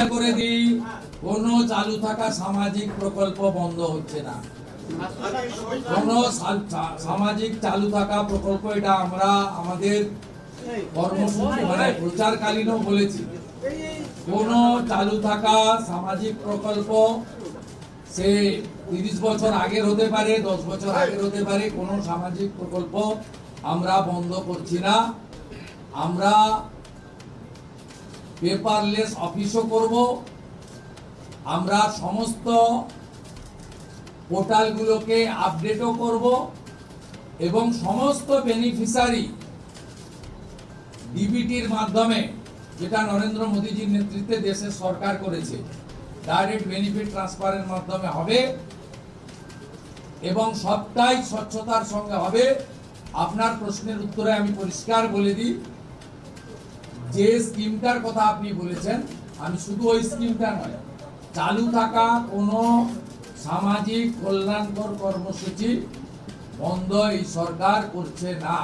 Clear করে দিই, কোনো চালু থাকা সামাজিক প্রকল্প বন্ধ হচ্ছে না। কোনো সামাজিক চালু থাকা প্রকল্প, এটা আমরা আমাদের কর্মসূচি মানে প্রচারকালীনও বলেছি, কোনো চালু থাকা সামাজিক প্রকল্প সে 30 বছর আগের হতে পারে, 10 বছর আগের হতে পারে, কোনো সামাজিক প্রকল্প আমরা বন্ধ করছি না। আমরা পেপারলেস অফিসও করব, আমরা সমস্ত পোর্টালগুলোকে আপডেটও করব এবং সমস্ত বেনিফিশিয়ারি ডিবিটির মাধ্যমে, যেটা নরেন্দ্র মোদীজির নেতৃত্বে দেশের সরকার করেছে, ডাইরেক্ট বেনিফিট ট্রান্সফারের মাধ্যমে হবে এবং সবটাই স্বচ্ছতার সঙ্গে হবে। আপনার প্রশ্নের উত্তরে আমি পরিষ্কার বলে দিই, যে স্কিমটার কথা আপনি বলেছেন, আমি শুধু ওই স্কিমটা নয়, চালু থাকা কোনো সামাজিক কল্যাণকর কর্মসূচি বন্ধ এই সরকার করছে না।